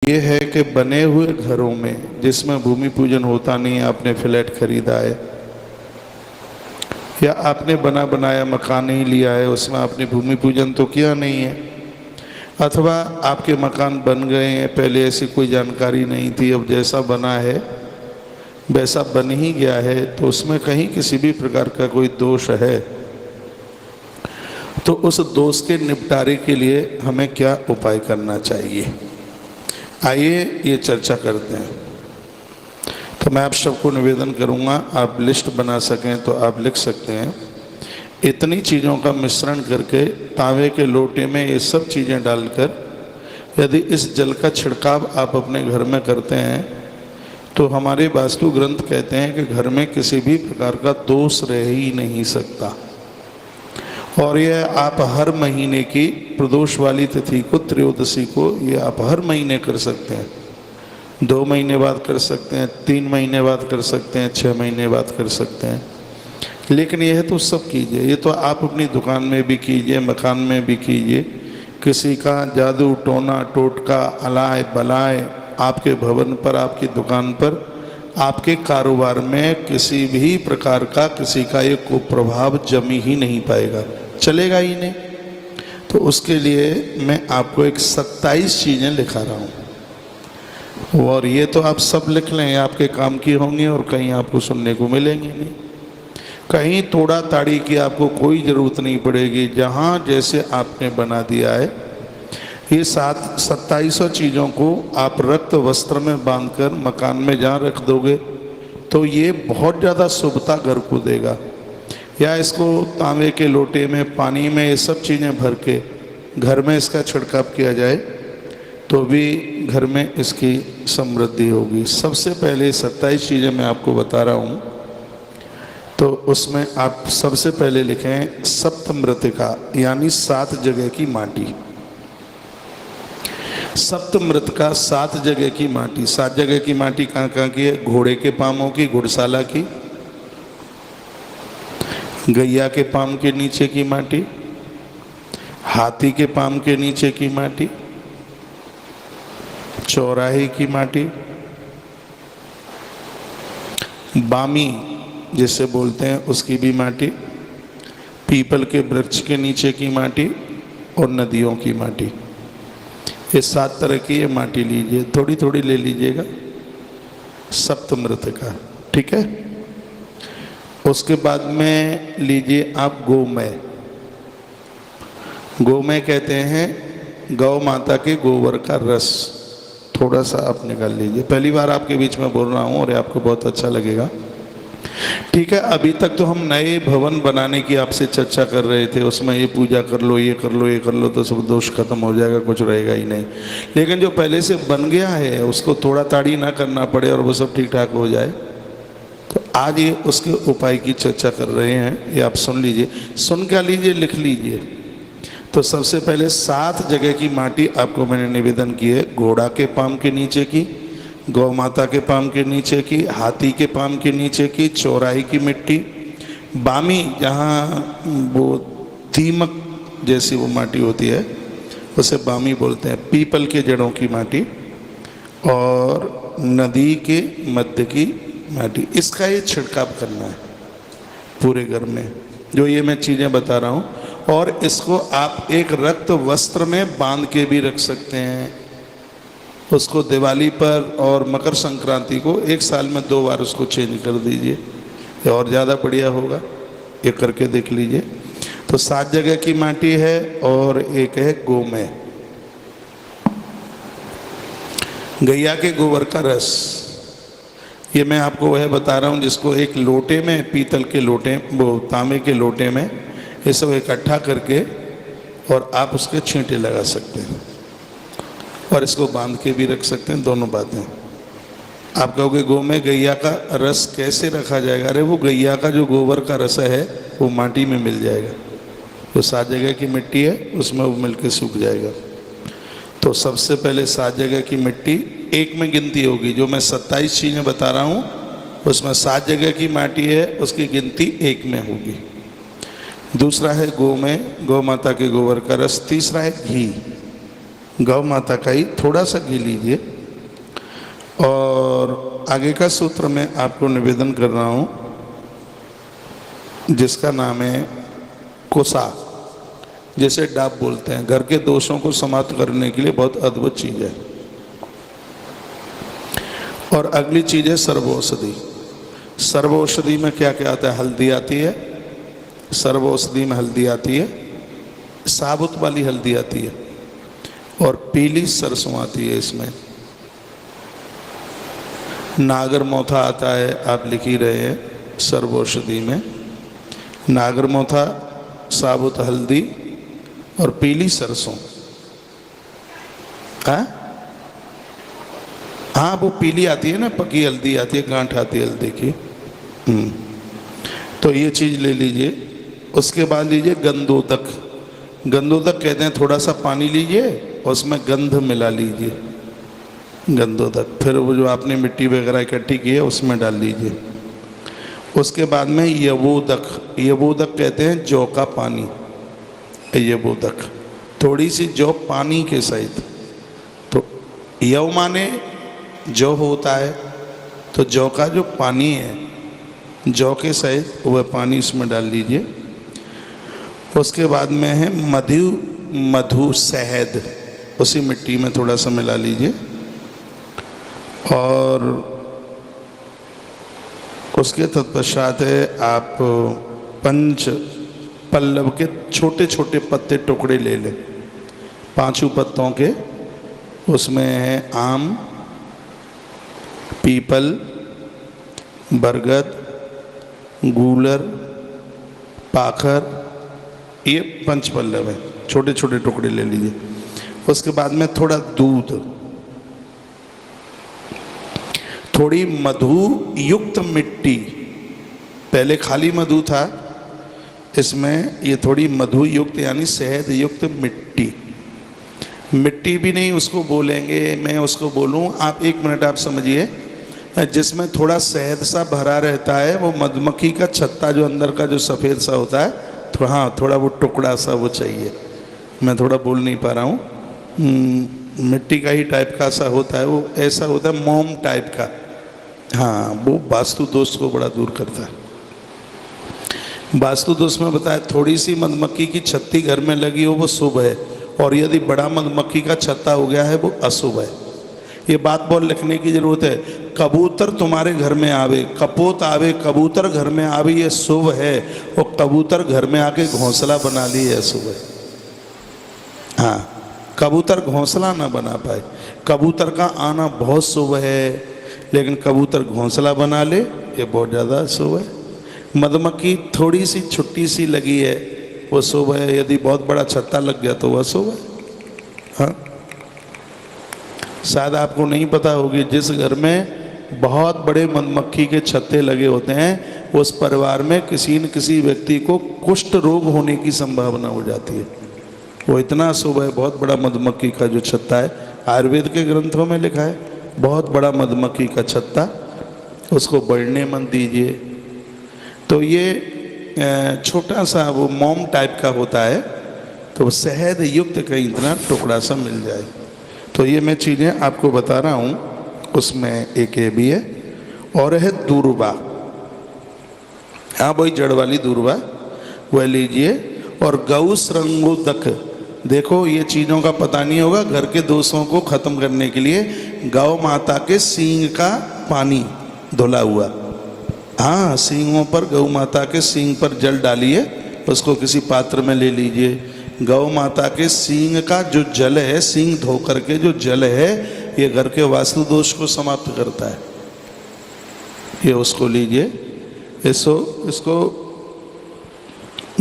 ये है कि बने हुए घरों में जिसमें भूमि पूजन होता नहीं है, आपने फ्लैट खरीदा है या आपने बना बनाया मकान ही लिया है, उसमें आपने भूमि पूजन तो किया नहीं है, अथवा आपके मकान बन गए हैं, पहले ऐसी कोई जानकारी नहीं थी, अब जैसा बना है वैसा बन ही गया है, तो उसमें कहीं किसी भी प्रकार का कोई दोष है तो उस दोष के निपटारे के लिए हमें क्या उपाय करना चाहिए, आइए ये चर्चा करते हैं। तो मैं आप सबको निवेदन करूंगा, आप लिस्ट बना सकें तो आप लिख सकते हैं। इतनी चीज़ों का मिश्रण करके तांबे के लोटे में ये सब चीज़ें डालकर यदि इस जल का छिड़काव आप अपने घर में करते हैं तो हमारे वास्तु ग्रंथ कहते हैं कि घर में किसी भी प्रकार का दोष रह ही नहीं सकता। और यह आप हर महीने की प्रदोष वाली तिथि को, त्रयोदशी को, ये आप हर महीने कर सकते हैं। 2 महीने बाद कर सकते हैं, 3 महीने बाद कर सकते हैं, 6 महीने बाद कर सकते हैं, लेकिन यह तो सब कीजिए। ये तो आप अपनी दुकान में भी कीजिए, मकान में भी कीजिए। किसी का जादू टोना टोटका अलाय बलाय आपके भवन पर, आपकी दुकान पर, आपके कारोबार में किसी भी प्रकार का किसी का ये कुप्रभाव जमी ही नहीं पाएगा, चलेगा ही नहीं। तो उसके लिए मैं आपको एक 27 चीज़ें लिखा रहा हूँ और ये तो आप सब लिख लें, आपके काम की होंगी और कहीं आपको सुनने को मिलेंगी नहीं, कहीं तोड़ा ताड़ी की आपको कोई ज़रूरत नहीं पड़ेगी। जहाँ जैसे आपने बना दिया है ये 27 चीज़ों को आप रक्त वस्त्र में बांधकर मकान में जहाँ रख दोगे तो ये बहुत ज़्यादा शुभता घर को देगा। या इसको तांबे के लोटे में पानी में ये सब चीज़ें भर के घर में इसका छिड़काव किया जाए तो भी घर में इसकी समृद्धि होगी। सबसे पहले 27 चीज़ें मैं आपको बता रहा हूँ, तो उसमें आप सबसे पहले लिखें सप्तमृतिका, यानी 7 जगह की माटी। सप्तमृतिका 7 जगह की माटी। 7 जगह की माटी कहाँ कहाँ की है? घोड़े के पामों की, घुड़शाला की, गैया के पाम के नीचे की माटी, हाथी के पाम के नीचे की माटी, चौराहे की माटी, बामी जिसे बोलते हैं उसकी भी माटी, पीपल के वृक्ष के नीचे की माटी और नदियों की माटी। ये 7 तरह की ये माटी लीजिए, थोड़ी थोड़ी ले लीजिएगा, सप्तमृतिका, ठीक है। उसके बाद में लीजिए आप गोमय। गोमय कहते हैं गौ माता के गोबर का रस, थोड़ा सा आप निकाल लीजिए। पहली बार आपके बीच में बोल रहा हूँ और आपको बहुत अच्छा लगेगा, ठीक है। अभी तक तो हम नए भवन बनाने की आपसे चर्चा कर रहे थे, उसमें ये पूजा कर लो, ये कर लो, ये कर लो, तो सब दोष खत्म हो जाएगा, कुछ रहेगा ही नहीं। लेकिन जो पहले से बन गया है उसको थोड़ा ताड़ी ना करना पड़े और वो सब ठीक ठाक हो जाए, तो आज ये उसके उपाय की चर्चा कर रहे हैं। ये आप सुन लीजिए, सुन क्या लीजिए, लिख लीजिए। तो सबसे पहले 7 जगह की माटी आपको मैंने निवेदन की है। घोड़ा के पाम के नीचे की, गौ माता के पाम के नीचे की, हाथी के पाम के नीचे की, चौराहे की मिट्टी, बामी जहाँ वो दीमक जैसी वो माटी होती है उसे बामी बोलते हैं, पीपल के जड़ों की माटी और नदी के मध्य की माटी। इसका ये छिड़काव करना है पूरे घर में, जो ये मैं चीज़ें बता रहा हूँ। और इसको आप एक रक्त वस्त्र में बांध के भी रख सकते हैं। उसको दिवाली पर और मकर संक्रांति को 1 साल में 2 बार उसको चेंज कर दीजिए, ये और ज़्यादा बढ़िया होगा। ये करके देख लीजिए। तो 7 जगह की माटी है और एक है गोमय, गैया के गोबर का रस। ये मैं आपको वह बता रहा हूँ जिसको एक लोटे में, पीतल के लोटे, वो तांबे के लोटे में ये सब इकट्ठा करके और आप उसके छींटे लगा सकते हैं और इसको बांध के भी रख सकते हैं। दोनों बातें। आप कहोगे गोमय गैया का रस कैसे रखा जाएगा? अरे वो गैया का जो गोबर का रस है वो माटी में मिल जाएगा, वो 7 जगह की मिट्टी है उसमें वो मिलके सूख जाएगा। तो सबसे पहले 7 जगह की मिट्टी एक में गिनती होगी। जो मैं 27 चीज़ें बता रहा हूँ उसमें 7 जगह की माटी है, उसकी गिनती 1 में होगी। दूसरा है गोमय, गौ माता के गोबर का रस। तीसरा है घी, गौ माता का ही थोड़ा सा घी लीजिए। और आगे का सूत्र मैं आपको निवेदन कर रहा हूँ, जिसका नाम है कोसा, जैसे डाब बोलते हैं। घर के दोषों को समाप्त करने के लिए बहुत अद्भुत चीज़ है। और अगली चीज़ है सर्वौषधि। सर्वौषधि में क्या क्या आता है? हल्दी आती है, सर्वौषधि में हल्दी आती है, साबुत वाली हल्दी आती है, और पीली सरसों आती है। इसमें नागर मोथा आता है, आप लिख ही रहे हैं। सर्वौषधि में नागर मोथा, साबुत हल्दी और पीली सरसों। हाँ, वो पीली आती है ना, पकी हल्दी आती है, गांठ आती है हल्दी की। तो ये चीज़ ले लीजिए। उसके बाद लीजिए गंधोदक। गंधोदक कहते हैं, थोड़ा सा पानी लीजिए और उसमें गंध मिला लीजिए, गंधोदक। फिर वो जो आपने मिट्टी वगैरह इकट्ठी की है उसमें डाल लीजिए। उसके बाद में यवोदक। यवोदक कहते हैं जौ का पानी, यवोदक। थोड़ी सी जौ पानी के सहित। तो यव माने जौ होता है, तो जौ का जो पानी है, जौ के सहित वह पानी इसमें डाल लीजिए। उसके बाद में है मधु शहद, उसी मिट्टी में थोड़ा सा मिला लीजिए। और उसके तत्पश्चात है आप पंच पल्लव के छोटे छोटे पत्ते टुकड़े ले लें, 5 पत्तों के। उसमें है आम, पीपल, बरगद, गूलर, पाखर, ये 5 पल्लव है, छोटे छोटे टुकड़े ले लीजिए। उसके बाद में थोड़ा दूध, थोड़ी मधु युक्त मिट्टी। पहले खाली मधु था, इसमें ये थोड़ी मधु युक्त यानी शहद युक्त मिट्टी। मिट्टी भी नहीं उसको बोलेंगे, मैं उसको बोलूं, आप 1 मिनट आप समझिए। जिसमें थोड़ा शहद सा भरा रहता है, वो मधुमक्खी का छत्ता जो अंदर का जो सफ़ेद सा होता है, थोड़ा वो टुकड़ा सा वो चाहिए। मैं थोड़ा बोल नहीं पा रहा हूँ। मिट्टी का ही टाइप का सा होता है, वो ऐसा होता है मोम टाइप का। हाँ, वो वास्तु दोष को बड़ा दूर करता है। वास्तु दोष में बताया, थोड़ी सी मधुमक्खी की छत्ती घर में लगी हो वो शुभ है, और यदि बड़ा मधुमक्खी का छत्ता हो गया है वो अशुभ है। ये बात बहुत लिखने की जरूरत है। कबूतर तुम्हारे घर में आवे, कपोत आवे, कबूतर घर में आवे, ये शुभ है। और कबूतर घर में आके घोंसला बना ली, ये अशुभ है। हाँ, कबूतर घोंसला ना बना पाए। कबूतर का आना बहुत शुभ है, लेकिन कबूतर घोंसला बना ले, ये बहुत ज़्यादा शुभ है। मधुमक्खी थोड़ी सी छुट्टी सी लगी है, वो शुभ है। यदि बहुत बड़ा छत्ता लग गया तो वह शुभ है। हाँ, शायद आपको नहीं पता होगी, जिस घर में बहुत बड़े मधुमक्खी के छत्ते लगे होते हैं, उस परिवार में किसी न किसी व्यक्ति को कुष्ठ रोग होने की संभावना हो जाती है। वो इतना शुभ है, बहुत बड़ा मधुमक्खी का जो छत्ता है। आयुर्वेद के ग्रंथों में लिखा है, बहुत बड़ा मधुमक्खी का छत्ता, उसको बढ़ने मत दीजिए। तो ये छोटा सा वो मोम टाइप का होता है, तो शहद युक्त कहीं इतना टुकड़ा सा मिल जाए। तो ये मैं चीज़ें आपको बता रहा हूँ। उसमें एक ये भी है, और है दूर्वा। हाँ, वही जड़ वाली दूर्वा, वह लीजिए। और गौ श्रृंगोदक, देखो ये चीज़ों का पता नहीं होगा। घर के दोषों को ख़त्म करने के लिए गौ माता के सींग का पानी धुला हुआ, हाँ, सींगों पर, गौ माता के सींग पर जल डालिए, उसको किसी पात्र में ले लीजिए। गौ माता के सींग का जो जल है, सींग धो करके जो जल है, ये घर के वास्तु दोष को समाप्त करता है। ये उसको लीजिए। इसको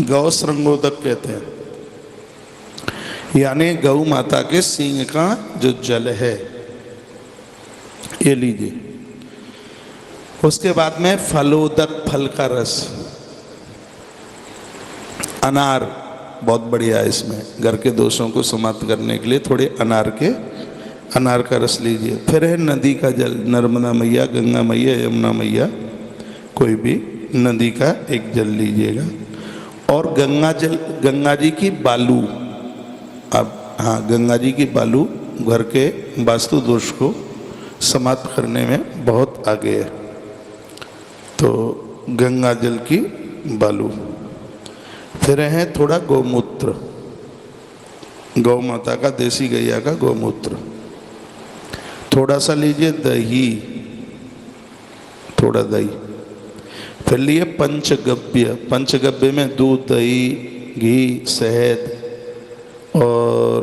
गौ श्रृंगोदक कहते हैं, यानी गौ माता के सींग का जो जल है, ये लीजिए। उसके बाद में फलोदक, फल का रस। अनार बहुत बढ़िया है, इसमें घर के दोषों को समाप्त करने के लिए थोड़े अनार का रस लीजिए। फिर है नदी का जल, नर्मदा मैया, गंगा मैया, यमुना मैया, कोई भी नदी का एक जल लीजिएगा। और गंगा जी की बालू, आप हाँ, गंगा जी की बालू घर के वास्तु दोष को समाप्त करने में बहुत आगे है। तो गंगा जल की बालू। फिर है थोड़ा गौमूत्र, गौ माता का, देसी गैया का गौमूत्र। थोड़ा सा लीजिए दही, थोड़ा दही। फिर लिए पंचगव्य, पंचगव्य में दूध, दही, घी, शहद और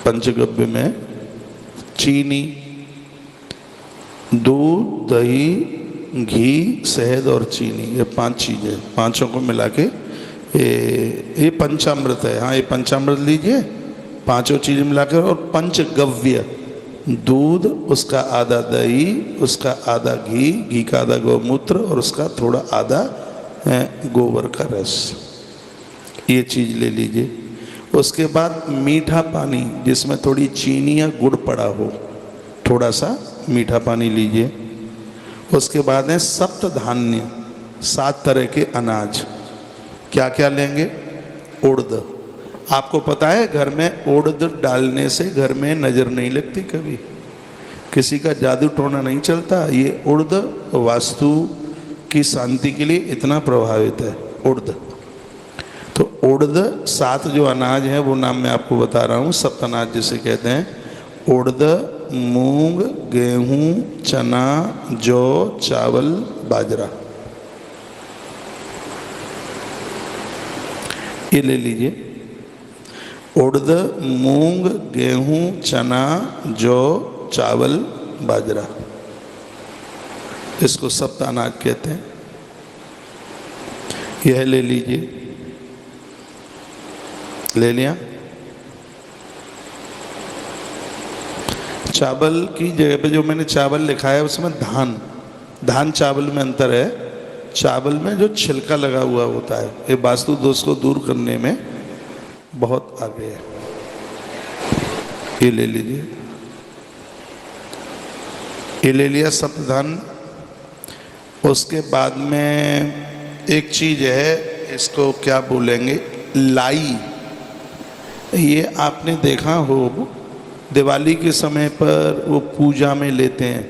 पंचगव्य में चीनी, दूध, दही, घी, शहद और चीनी, ये 5 चीज़ें, पांचों को मिला के ये पंचामृत है। हाँ, ये पंचामृत लीजिए, पांचों चीज़ें मिलाकर। और पंचगव्य, दूध, उसका आधा दही, उसका आधा घी, घी का आधा गौमूत्र और उसका थोड़ा आधा गोबर का रस, ये चीज़ ले लीजिए। उसके बाद मीठा पानी जिसमें थोड़ी चीनी या गुड़ पड़ा हो, थोड़ा सा मीठा पानी लीजिए। उसके बाद है सप्त धान्य, 7 तरह के अनाज। क्या क्या लेंगे? उड़द। आपको पता है घर में उड़द डालने से घर में नज़र नहीं लगती, कभी किसी का जादू टोना नहीं चलता। ये उड़द वास्तु की शांति के लिए इतना प्रभावित है, उड़द। तो उड़द 7 जो अनाज है वो नाम मैं आपको बता रहा हूँ, सप्त अनाज जिसे कहते हैं। उड़द, मूंग, गेहूं, चना, जौ, चावल, बाजरा, ये ले लीजिए। उड़द, मूंग, गेहूं, चना, जौ, चावल, बाजरा, इसको सप्त अनाज कहते हैं। यह ले लीजिए। ले लिया। चावल की जगह पे जो मैंने चावल लिखा है उसमें धान, धान चावल में अंतर है। चावल में जो छिलका लगा हुआ होता है, ये वास्तु दोष को दूर करने में बहुत आगे है। ये ले लीजिए। ये ले लिया सप्त धान। उसके बाद में एक चीज है, इसको क्या बोलेंगे, लाई। ये आपने देखा हो दिवाली के समय पर वो पूजा में लेते हैं,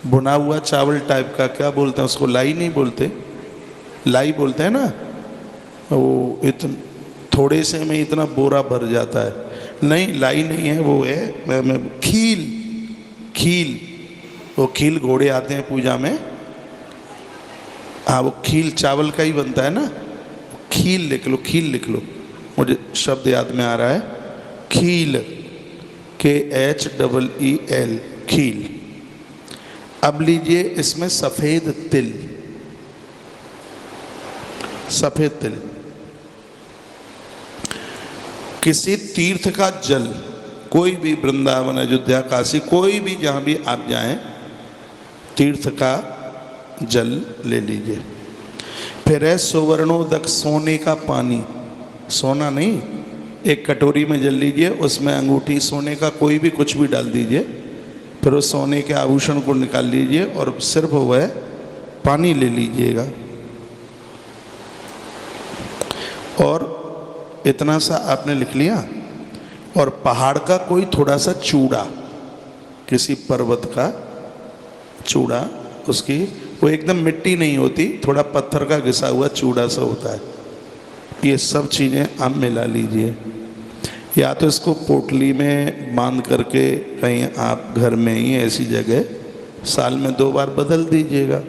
भुना हुआ चावल टाइप का, क्या बोलते हैं उसको, लाई नहीं बोलते, लाई बोलते हैं ना। वो थोड़े से में इतना बोरा भर जाता है। नहीं, लाई नहीं है, वो है खील। खील, वो खील घोड़े आते हैं पूजा में। हाँ, वो खील चावल का ही बनता है ना। खील लिख लो, खील लिख लो, मुझे शब्द याद में आ रहा है, खील, KHEEL, खील। अब लीजिए इसमें सफेद तिल, सफेद तिल। किसी तीर्थ का जल, कोई भी, वृंदावन, अयोध्या, काशी, कोई भी, जहां भी आप जाएं, तीर्थ का जल ले लीजिए। फिर है सुवर्णोदक, सोने का पानी, सोना नहीं, एक कटोरी में जल लीजिए, उसमें अंगूठी सोने का कोई भी कुछ भी डाल दीजिए। फिर उस सोने के आभूषण को निकाल लीजिए और सिर्फ वह पानी ले लीजिएगा। और इतना सा आपने लिख लिया। और पहाड़ का कोई थोड़ा सा चूड़ा, किसी पर्वत का चूड़ा, उसकी वो एकदम मिट्टी नहीं होती, थोड़ा पत्थर का घिसा हुआ चूड़ा सा होता है। ये सब चीज़ें आप मिला लीजिए। या तो इसको पोटली में बांध करके कहीं आप घर में ही ऐसी जगह साल में 2 बार बदल दीजिएगा।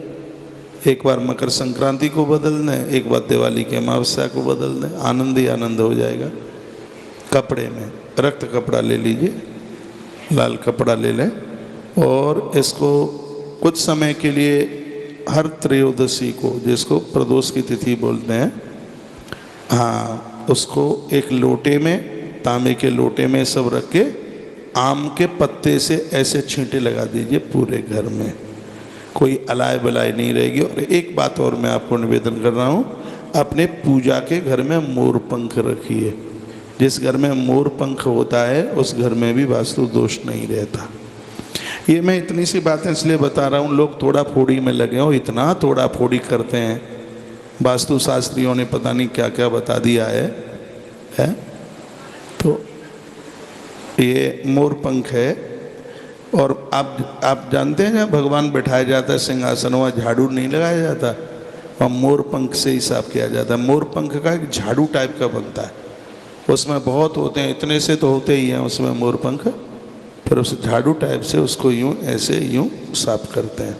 एक बार मकर संक्रांति को बदल दें, एक बार दिवाली के अमावस्या को बदल दें, आनंद ही आनंद हो जाएगा। कपड़े में रक्त कपड़ा ले लीजिए, लाल कपड़ा ले लें और इसको कुछ समय के लिए हर त्रयोदशी को, जिसको प्रदोष की तिथि बोलते हैं, हाँ, उसको एक लोटे में, तांबे के लोटे में सब रख के आम के पत्ते से ऐसे छींटे लगा दीजिए पूरे घर में, कोई अलाय बलाय नहीं रहेगी। और एक बात और मैं आपको निवेदन कर रहा हूँ, अपने पूजा के घर में मोर पंख रखिए। जिस घर में मोर पंख होता है उस घर में भी वास्तु दोष नहीं रहता। ये मैं इतनी सी बातें इसलिए बता रहा हूँ, लोग तोड़ा फोड़ी में लगे हो, इतना तोड़ा फोड़ी करते हैं। वास्तु शास्त्रियों ने पता नहीं क्या क्या बता दिया है, है। तो ये मोर पंख है। और आप जानते हैं जब भगवान बैठाया जाता है सिंहासन, वहाँ झाड़ू नहीं लगाया जाता, वहाँ मोर पंख से ही साफ किया जाता है। मोर पंख का एक झाड़ू टाइप का बनता है, उसमें बहुत होते हैं, इतने से तो होते ही हैं उसमें मोर पंख, फिर उस झाड़ू टाइप से उसको यूं ऐसे यूं साफ करते हैं।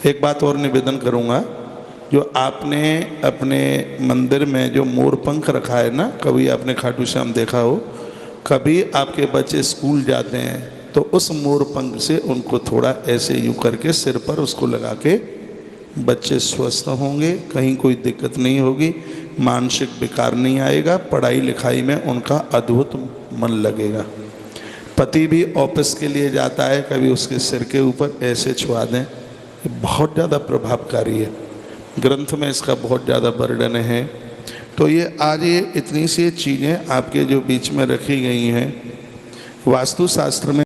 एक बात और निवेदन करूँगा, जो आपने अपने मंदिर में जो मोर पंख रखा है ना, कभी आपने खाटू श्याम देखा हो, कभी आपके बच्चे स्कूल जाते हैं तो उस मोर पंख से उनको थोड़ा ऐसे यूं करके सिर पर उसको लगा के बच्चे स्वस्थ होंगे, कहीं कोई दिक्कत नहीं होगी, मानसिक विकार नहीं आएगा, पढ़ाई लिखाई में उनका अद्भुत मन लगेगा। पति भी ऑफिस के लिए जाता है, कभी उसके सिर के ऊपर ऐसे छुआ दें, ये बहुत ज़्यादा प्रभावकारी है। ग्रंथ में इसका बहुत ज़्यादा वर्णन है। तो ये आज ये इतनी सी चीज़ें आपके जो बीच में रखी गई हैं, वास्तुशास्त्र में